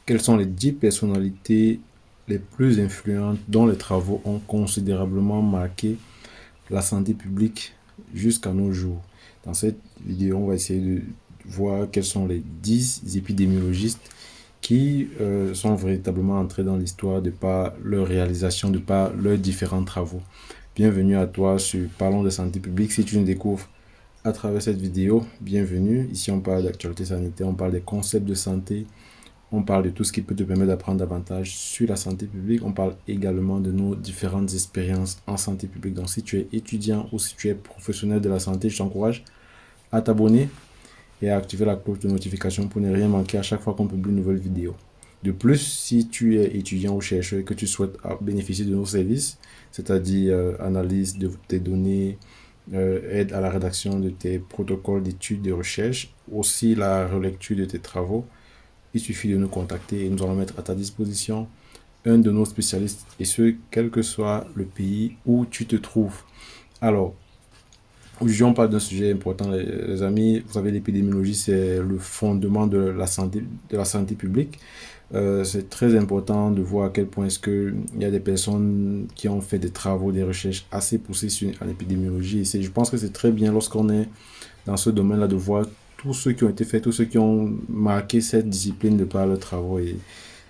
Quelles sont les 10 personnalités les plus influentes dont les travaux ont considérablement marqué la santé publique jusqu'à nos jours? Dans cette vidéo, on va essayer de voir quels sont les 10 épidémiologistes qui sont véritablement entrés dans l'histoire de par leur réalisation, de par leurs différents travaux. Bienvenue à toi sur Parlons de santé publique. Si tu nous découvres à travers cette vidéo, bienvenue. Ici, on parle d'actualité sanitaire, on parle des concepts de santé, on parle de tout ce qui peut te permettre d'apprendre davantage sur la santé publique. On parle également de nos différentes expériences en santé publique. Donc, si tu es étudiant ou si tu es professionnel de la santé, je t'encourage à t'abonner et à activer la cloche de notification pour ne rien manquer à chaque fois qu'on publie une nouvelle vidéo. De plus, si tu es étudiant ou chercheur et que tu souhaites bénéficier de nos services, c'est-à-dire analyse de tes données, aide à la rédaction de tes protocoles d'études de recherche, aussi la relecture de tes travaux, il suffit de nous contacter et nous allons mettre à ta disposition un de nos spécialistes, et ce, quel que soit le pays où tu te trouves. Alors, aujourd'hui, on parle d'un sujet important, les amis. Vous savez, l'épidémiologie, c'est le fondement de la santé publique. C'est très important de voir à quel point est-ce qu'il y a des personnes qui ont fait des travaux, des recherches assez poussées en épidémiologie. Et je pense que c'est très bien lorsqu'on est dans ce domaine-là de voir tous ceux qui ont été faits, tous ceux qui ont marqué cette discipline de par leurs travaux. Et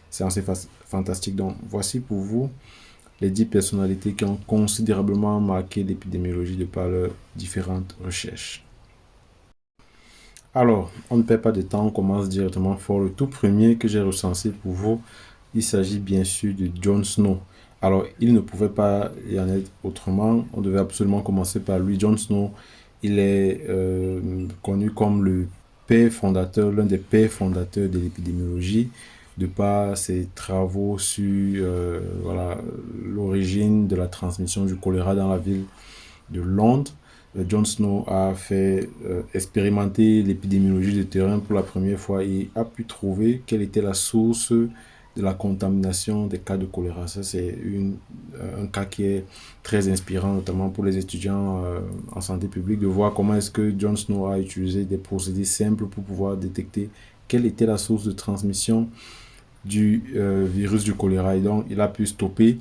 c'est assez fantastique. Donc, voici pour vous les 10 personnalités qui ont considérablement marqué l'épidémiologie de par leurs différentes recherches. Alors, on ne perd pas de temps, on commence directement fort. Le tout premier que j'ai recensé pour vous, il s'agit bien sûr de John Snow. Alors, il ne pouvait pas y en être autrement. On devait absolument commencer par lui. John Snow, il est connu comme le père fondateur, l'un des pères fondateurs de l'épidémiologie, de par ses travaux sur voilà, l'origine de la transmission du choléra dans la ville de Londres. John Snow a fait expérimenter l'épidémiologie de terrain pour la première fois et a pu trouver quelle était la source de la contamination des cas de choléra. Ça, c'est un cas qui est très inspirant, notamment pour les étudiants en santé publique, de voir comment est-ce que John Snow a utilisé des procédés simples pour pouvoir détecter quelle était la source de transmission du virus du choléra. Et donc, il a pu stopper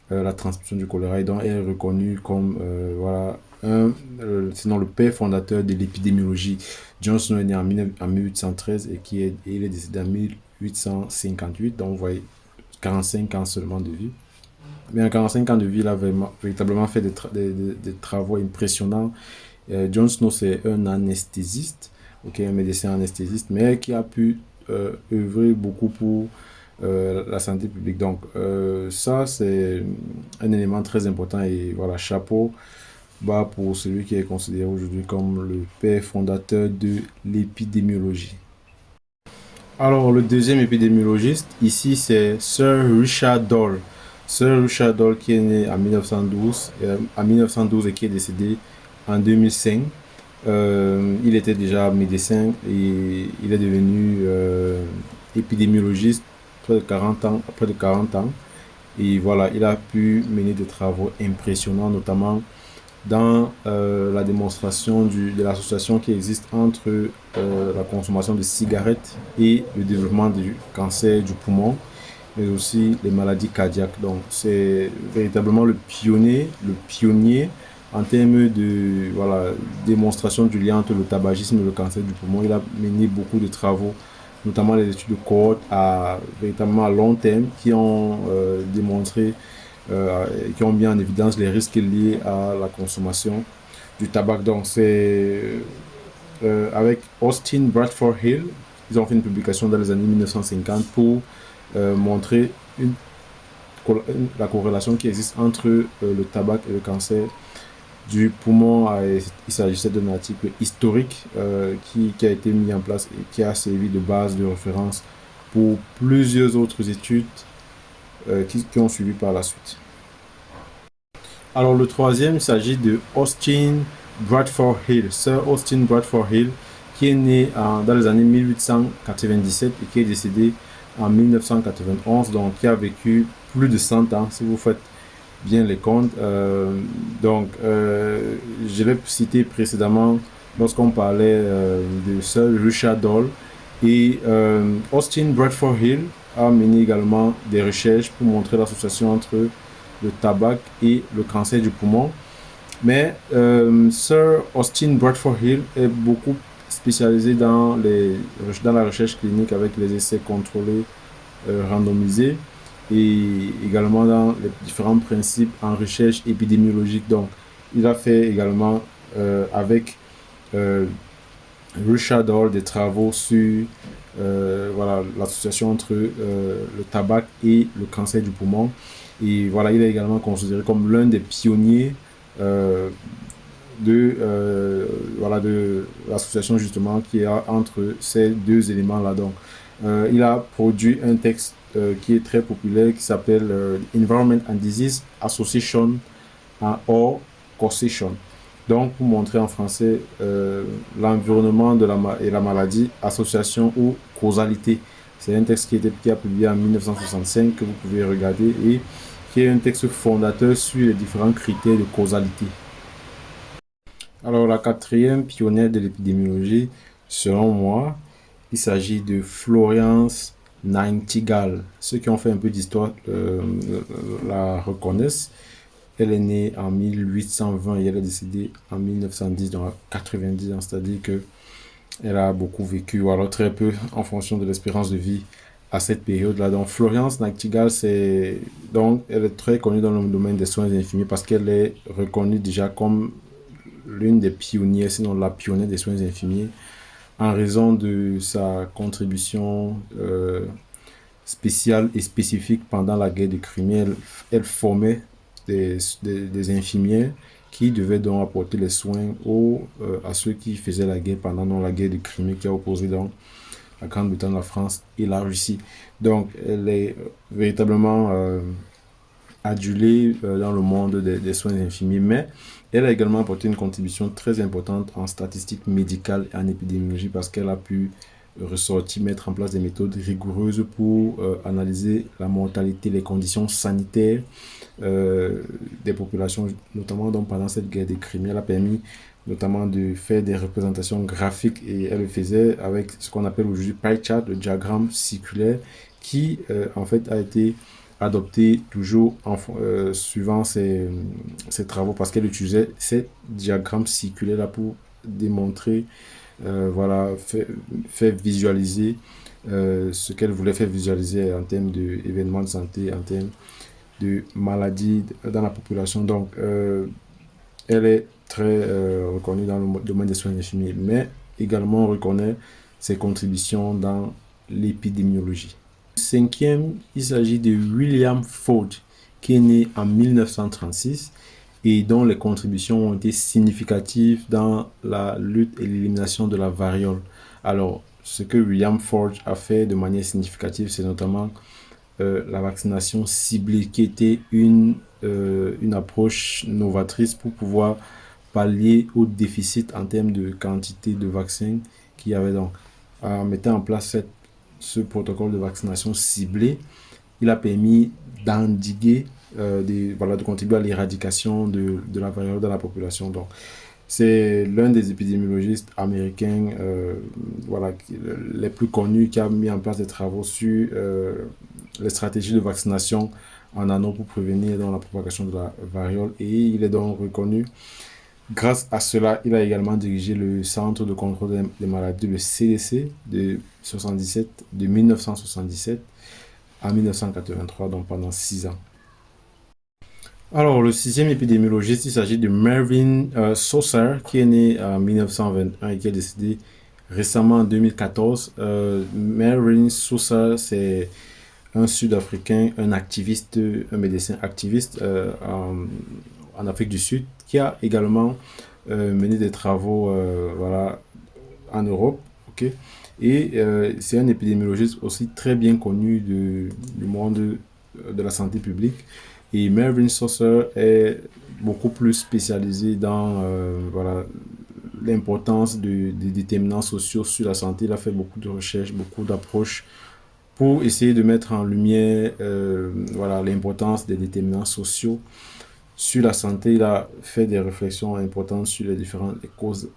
la transmission du choléra et donc est reconnu comme voilà, sinon le père fondateur de l'épidémiologie. John Snow est né en 1813 et il est décédé en 1858, donc vous voyez 45 ans seulement de vie. Mais en 45 ans de vie, il a véritablement fait des travaux impressionnants. John Snow, c'est un anesthésiste, un médecin anesthésiste, mais qui a pu œuvrer beaucoup pour la santé publique. Donc, ça, c'est un élément très important et voilà, chapeau bas pour celui qui est considéré aujourd'hui comme le père fondateur de l'épidémiologie. Alors, le deuxième épidémiologiste, ici, c'est Sir Richard Doll. Sir Richard Doll qui est né en 1912 et qui est décédé en 2005. Il était déjà médecin et il est devenu épidémiologiste après de 40 ans. Et voilà, il a pu mener des travaux impressionnants, notamment dans la démonstration de l'association qui existe entre la consommation de cigarettes et le développement du cancer du poumon, mais aussi les maladies cardiaques. Donc, c'est véritablement le pionnier en termes de voilà, démonstration du lien entre le tabagisme et le cancer du poumon. Il a mené beaucoup de travaux, notamment les études de cohorte véritablement à long terme, qui ont démontré, qui ont mis en évidence les risques liés à la consommation du tabac. Donc, c'est avec Austin Bradford Hill, ils ont fait une publication dans les années 1950 pour montrer la corrélation qui existe entre le tabac et le cancer du poumon. Il s'agissait d'un article historique qui a été mis en place et qui a servi de base de référence pour plusieurs autres études qui ont suivi par la suite. Alors le troisième, il s'agit de Austin Bradford Hill, Sir Austin Bradford Hill, qui est né dans les années 1897 et qui est décédé en 1991, donc qui a vécu plus de 100 ans, si vous faites bien les comptes. Je l'ai cité précédemment lorsqu'on parlait de Sir Richard Doll et Austin Bradford Hill a mené également des recherches pour montrer l'association entre le tabac et le cancer du poumon. Mais Sir Austin Bradford Hill est beaucoup spécialisé dans la recherche clinique avec les essais contrôlés randomisés et également dans les différents principes en recherche épidémiologique. Donc, il a fait également avec Richard Hall des travaux sur voilà, l'association entre le tabac et le cancer du poumon. Et voilà, il est également considéré comme l'un des pionniers euh, voilà, de l'association justement qui est entre ces deux éléments-là. Donc, il a produit un texte qui est très populaire qui s'appelle Environment and Disease Association or Causation. Donc, pour montrer en français l'environnement et la maladie, association ou causalité. C'est un texte qui a publié en 1965 que vous pouvez regarder et qui est un texte fondateur sur les différents critères de causalité. Alors, la quatrième pionnière de l'épidémiologie, selon moi, il s'agit de Florence Nightingale. Ceux qui ont fait un peu d'histoire la reconnaissent. Elle est née en 1820 et elle est décédée en 1910, donc à 90 ans, c'est-à-dire qu'elle a beaucoup vécu, ou alors très peu, en fonction de l'espérance de vie à cette période-là. Donc, Florence Nightingale, elle est très connue dans le domaine des soins infirmiers parce qu'elle est reconnue déjà comme l'une des pionnières, sinon la pionnière des soins infirmiers, en raison de sa contribution spéciale et spécifique pendant la guerre de Crimée. Elle formait des infirmières qui devaient donc apporter les soins à ceux qui faisaient la guerre pendant la guerre de Crimée qui a opposé donc la Grande-Bretagne, la France et la Russie. Donc, elle est véritablement adulée dans le monde des soins infirmiers, mais elle a également apporté une contribution très importante en statistiques médicales et en épidémiologie parce qu'elle a pu ressortir, mettre en place des méthodes rigoureuses pour analyser la mortalité, les conditions sanitaires des populations, notamment donc pendant cette guerre de Crimée. Elle a permis notamment de faire des représentations graphiques et elle le faisait avec ce qu'on appelle aujourd'hui pie chart, le diagramme circulaire, qui en fait a été adopté toujours suivant ses travaux parce qu'elle utilisait ces diagrammes circulaires là pour démontrer, voilà, faire visualiser ce qu'elle voulait faire visualiser en termes d'événements de santé, en termes de maladies dans la population. Donc, elle est très reconnue dans le domaine des soins infirmiers, mais également on reconnaît ses contributions dans l'épidémiologie. Cinquième, il s'agit de William Ford, qui est né en 1936 et dont les contributions ont été significatives dans la lutte et l'élimination de la variole. Alors, ce que William Ford a fait de manière significative, c'est notamment la vaccination ciblée, qui était une approche novatrice pour pouvoir pallier au déficit en termes de quantité de vaccins qu'il y avait. Donc, en mettant en place ce protocole de vaccination ciblé, il a permis d'endiguer, de contribuer à l'éradication de la variole dans la population. Donc, c'est l'un des épidémiologistes américains voilà, les plus connus qui a mis en place des travaux sur les stratégies de vaccination en anneau pour prévenir donc, la propagation de la variole. Et il est donc reconnu. Grâce à cela, il a également dirigé le Centre de contrôle des maladies, le CDC, de 1977 à 1983, donc pendant 6 ans. Alors, le sixième épidémiologiste, il s'agit de Mervyn Saucer, qui est né en 1921 et qui est décédé récemment en 2014. Mervyn Saucer, c'est un Sud-Africain, un activiste, un médecin activiste en Afrique du Sud, qui a également mené des travaux voilà, en Europe. Okay? Et c'est un épidémiologiste aussi très bien connu du monde de la santé publique. Et Mervyn Saucer est beaucoup plus spécialisé dans voilà, l'importance des déterminants sociaux sur la santé. Il a fait beaucoup de recherches, beaucoup d'approches pour essayer de mettre en lumière voilà, l'importance des déterminants sociaux sur la santé. Il a fait des réflexions importantes sur les différentes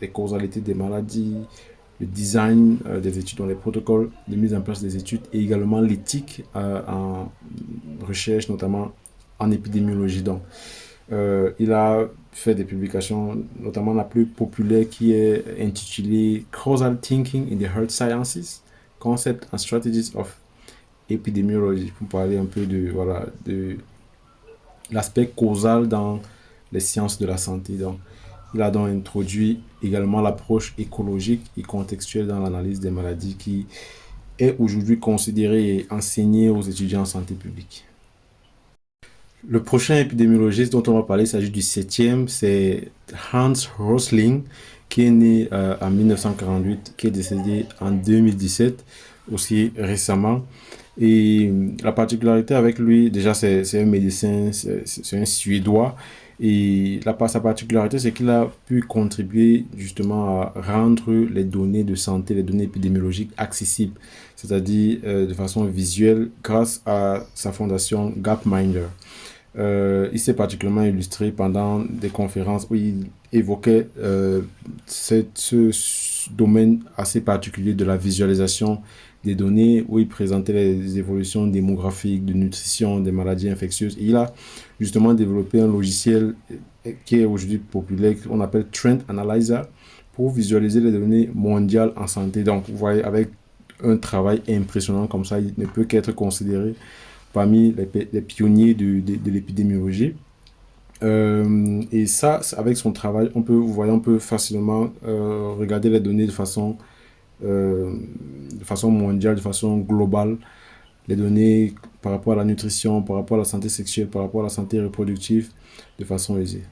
les causalités des maladies, le design des études, dans les protocoles de mise en place des études et également l'éthique en recherche, notamment en épidémiologie. Donc, il a fait des publications, notamment la plus populaire qui est intitulée Causal Thinking in the Health Sciences, Concepts and Strategies of Epidemiology, pour parler un peu de l'aspect causal dans les sciences de la santé. Donc, il a donc introduit également l'approche écologique et contextuelle dans l'analyse des maladies qui est aujourd'hui considérée et enseignée aux étudiants en santé publique. Le prochain épidémiologiste dont on va parler, il s'agit du septième, c'est Hans Rosling, qui est né en 1948, qui est décédé en 2017, aussi récemment. Et la particularité avec lui, déjà, c'est un médecin, c'est un Suédois. Et sa particularité, c'est qu'il a pu contribuer justement à rendre les données de santé, les données épidémiologiques accessibles, c'est-à-dire de façon visuelle, grâce à sa fondation Gapminder. Il s'est particulièrement illustré pendant des conférences où il évoquait ce domaine assez particulier de la visualisation des données, où il présentait les évolutions démographiques, de nutrition, des maladies infectieuses. Et il a justement développé un logiciel qui est aujourd'hui populaire, qu'on appelle Trend Analyzer, pour visualiser les données mondiales en santé. Donc, vous voyez, avec un travail impressionnant comme ça, il ne peut qu'être considéré parmi les pionniers de l'épidémiologie. Et ça, avec son travail, on peut facilement regarder les données de façon mondiale, de façon globale, les données par rapport à la nutrition, par rapport à la santé sexuelle, par rapport à la santé reproductive, de façon aisée.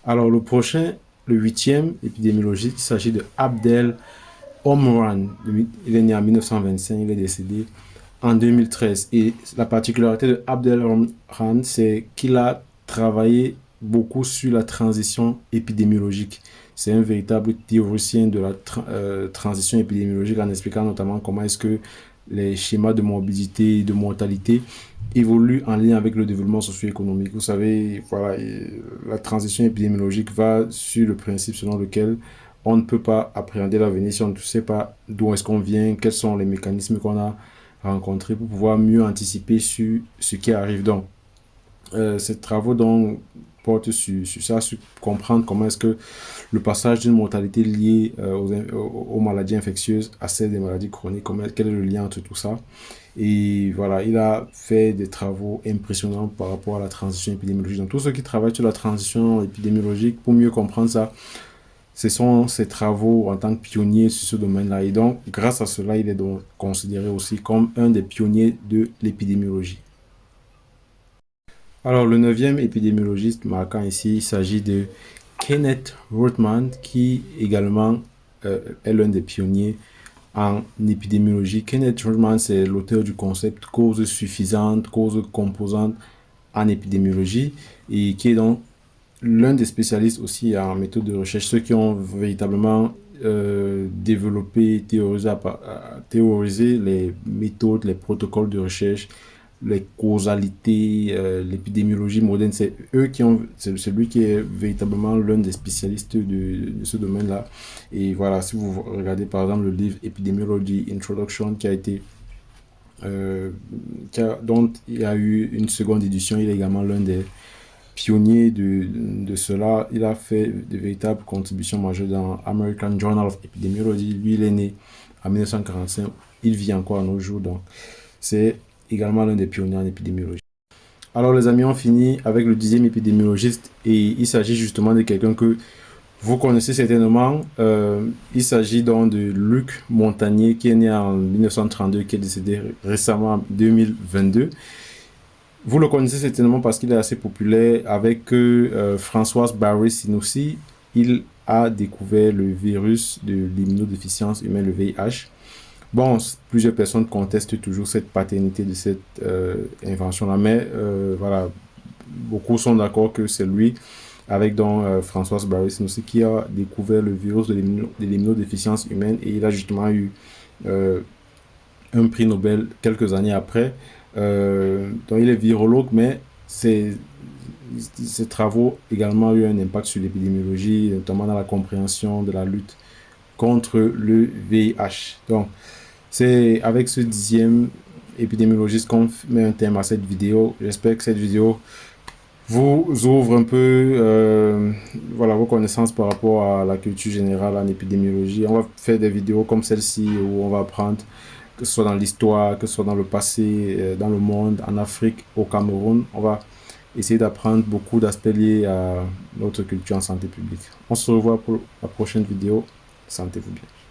Alors le prochain, le huitième épidémiologiste, il s'agit de Abdel Omran. Il est né en 1925, il est décédé en 2013. Et la particularité de Abdel Omran, c'est qu'il a travaillé beaucoup sur la transition épidémiologique. C'est un véritable théoricien de la transition épidémiologique, en expliquant notamment comment est-ce que les schémas de morbidité et de mortalité évoluent en lien avec le développement socio-économique. Vous savez, voilà, la transition épidémiologique va sur le principe selon lequel on ne peut pas appréhender l'avenir si on ne sait pas d'où est-ce qu'on vient, quels sont les mécanismes qu'on a rencontrés pour pouvoir mieux anticiper sur ce qui arrive. Donc, ces travaux donc portent sur ça, sur comprendre comment est-ce que le passage d'une mortalité liée aux maladies infectieuses à celle des maladies chroniques, quel est le lien entre tout ça. Et voilà, il a fait des travaux impressionnants par rapport à la transition épidémiologique. Donc, tous ceux qui travaillent sur la transition épidémiologique, pour mieux comprendre ça, ce sont ses travaux en tant que pionnier sur ce domaine-là. Et donc, grâce à cela, il est donc considéré aussi comme un des pionniers de l'épidémiologie. Alors, le neuvième épidémiologiste marquant ici, il s'agit de Kenneth Rothman, qui également est l'un des pionniers en épidémiologie. Kenneth Rothman, c'est l'auteur du concept cause suffisante, cause composante en épidémiologie, et qui est donc l'un des spécialistes aussi en méthode de recherche, ceux qui ont véritablement développé, théorisé les méthodes, les protocoles de recherche, les causalités, l'épidémiologie moderne. C'est lui qui est véritablement l'un des spécialistes de ce domaine-là. Et voilà, si vous regardez par exemple le livre Epidemiology Introduction dont il y a eu une seconde édition, il est également l'un des pionnier de cela. Il a fait de véritables contributions majeures dans American Journal of Epidemiology. Lui, il est né en 1945. Il vit encore à nos jours. Donc, c'est également l'un des pionniers en épidémiologie. Alors, les amis, on finit avec le 10e épidémiologiste. Et il s'agit justement de quelqu'un que vous connaissez certainement. Il s'agit donc de Luc Montagnier, qui est né en 1932, qui est décédé récemment en 2022. Vous le connaissez certainement parce qu'il est assez populaire. Avec Françoise Barré-Sinoussi, il a découvert le virus de l'immunodéficience humaine, le VIH. Bon, plusieurs personnes contestent toujours cette paternité de cette invention-là, mais voilà, beaucoup sont d'accord que c'est lui, avec donc Françoise Barré-Sinoussi, qui a découvert le virus de l'immunodéficience humaine, et il a justement eu un prix Nobel quelques années après. Donc il est virologue, mais ses travaux également ont eu un impact sur l'épidémiologie, notamment dans la compréhension de la lutte contre le VIH. Donc, c'est avec ce 10e épidémiologiste qu'on met un thème à cette vidéo. J'espère que cette vidéo vous ouvre un peu voilà, vos connaissances par rapport à la culture générale en épidémiologie. On va faire des vidéos comme celle-ci où on va apprendre que ce soit dans l'histoire, que ce soit dans le passé, dans le monde, en Afrique, au Cameroun. On va essayer d'apprendre beaucoup d'aspects liés à notre culture en santé publique. On se revoit pour la prochaine vidéo. Sentez-vous bien.